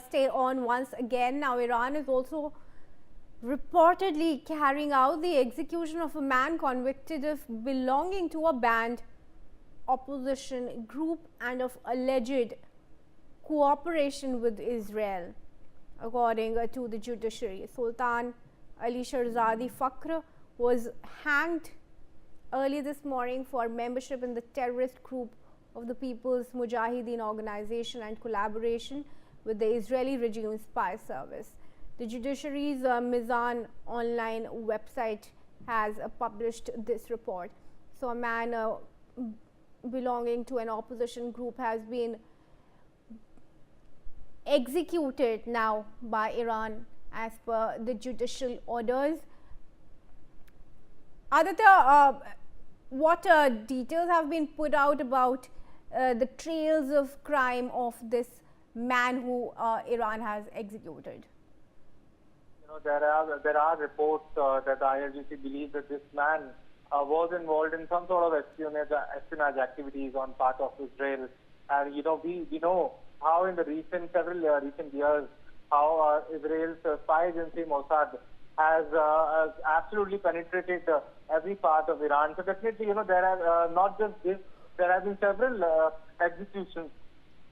stay on once again. Now, Iran is also reportedly carrying out the execution of a man convicted of belonging to a banned opposition group and of alleged cooperation with Israel, according to the judiciary. Sultan Ali Shahzadi Fakr was hanged early this morning for membership in the terrorist group of the People's Mujahideen Organization and collaboration with the Israeli regime spy service. The judiciary's Mizan online website has published this report. So a man belonging to an opposition group has been executed now by Iran as per the judicial orders. Aditya, what details have been put out about the trails of crime of this man who Iran has executed? There are reports that the IRGC believes that this man was involved in some sort of espionage activities on part of Israel. And we know how in the several recent years how Israel's spy agency Mossad has absolutely penetrated every part of Iran. So definitely, there are not just this. There have been several executions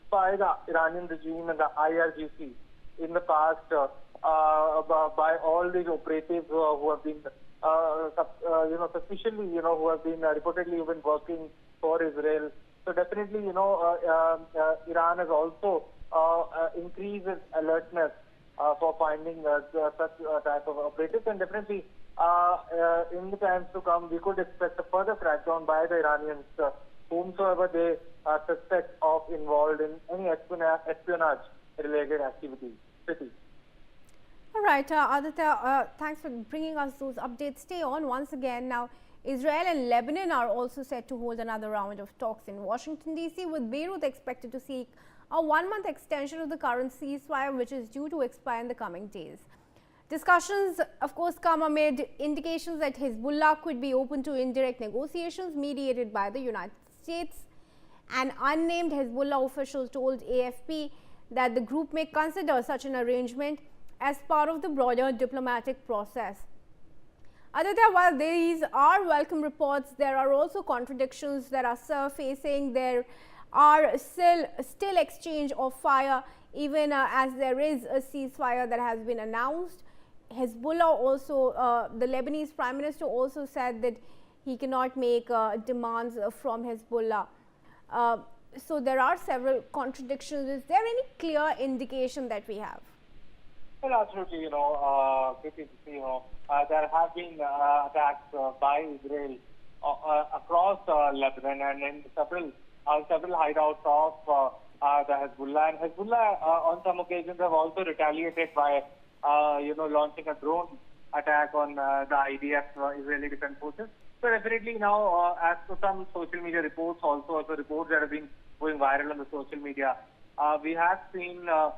by the Iranian regime and the IRGC in the past by all these operatives who have been suspiciously, who have been reportedly even working for Israel. So definitely, Iran has also increased its alertness for finding such type of operatives, and definitely in the times to come, we could expect a further crackdown by the Iranians, whomsoever they suspect of involved in any espionage-related activities. All right, Aditya, thanks for bringing us those updates. Stay on once again. Now, Israel and Lebanon are also set to hold another round of talks in Washington, D.C., with Beirut expected to seek a one-month extension of the current ceasefire, which is due to expire in the coming days. Discussions, of course, come amid indications that Hezbollah could be open to indirect negotiations mediated by the United States. An unnamed Hezbollah official told AFP that the group may consider such an arrangement as part of the broader diplomatic process. Aditya, while these are welcome reports, there are also contradictions that are surfacing. There are still exchange of fire, even as there is a ceasefire that has been announced. Hezbollah also, the Lebanese Prime Minister also said that he cannot make demands from Hezbollah. So there are several contradictions. Is there any clear indication that we have? Well, absolutely, there have been attacks by Israel across Lebanon and in several hideouts of the Hezbollah. And Hezbollah, on some occasions, have also retaliated by, launching a drone attack on the IDF, Israeli Defense Forces. So definitely now, as per some social media reports, also reports that have been going viral on the social media, we have seen there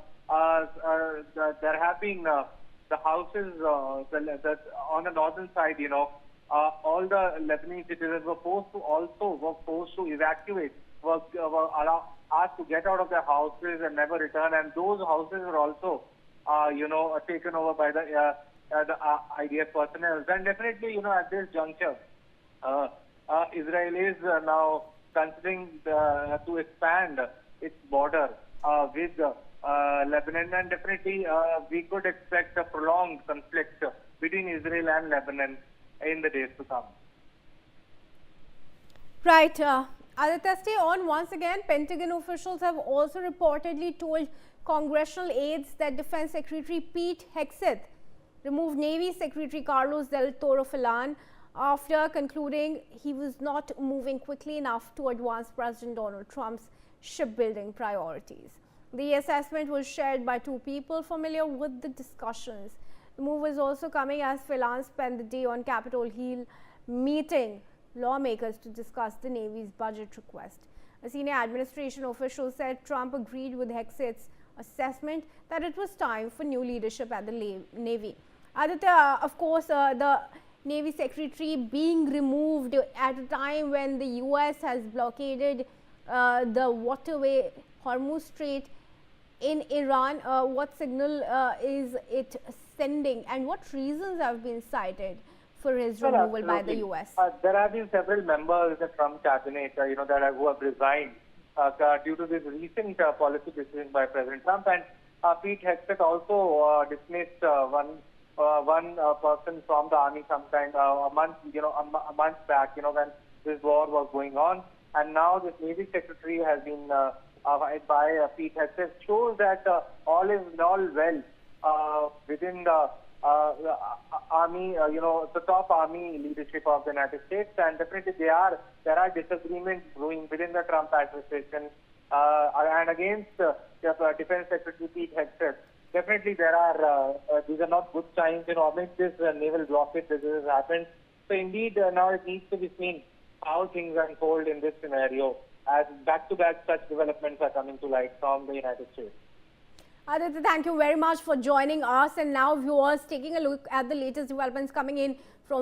have been the houses on the northern side, all the Lebanese citizens were forced to evacuate, were asked to get out of their houses and never return, and those houses were also, taken over by the IDF personnel. And definitely, at this juncture, Israel is now considering to expand its border with Lebanon, and definitely we could expect a prolonged conflict between Israel and Lebanon in the days to come. Right. Aditya, stay on once again. Pentagon officials have also reportedly told congressional aides that Defense Secretary Pete Hegseth removed Navy Secretary Carlos del Toro Filan after concluding he was not moving quickly enough to advance President Donald Trump's shipbuilding priorities. The assessment was shared by two people familiar with the discussions. The move is also coming as Filan spent the day on Capitol Hill meeting lawmakers to discuss the Navy's budget request. A senior administration official said Trump agreed with Hegseth's assessment that it was time for new leadership at the Navy. Aditya, of course, the Navy Secretary being removed at a time when the US has blockaded the waterway, Hormuz Strait, in Iran. What signal is it sending, and what reasons have been cited for his Well, removal by the absolutely. US? There have been several members of the Trump cabinet, who have resigned due to this recent policy decision by President Trump. And Pete Hegseth also dismissed one person from the army sometime a month back, when this war was going on. And now this Navy Secretary has been by Pete Hegseth, shows that all is all well within the army, the top army leadership of the United States, and definitely there are disagreements brewing within the Trump administration and against Defense Secretary Pete Hegseth. Definitely there are these are not good signs. Amidst this naval blockade that has happened. So indeed now it needs to be seen how things unfold in this scenario as back-to-back such developments are coming to light from the United States. Aditya, thank you very much for joining us. And now viewers, taking a look at the latest developments coming in from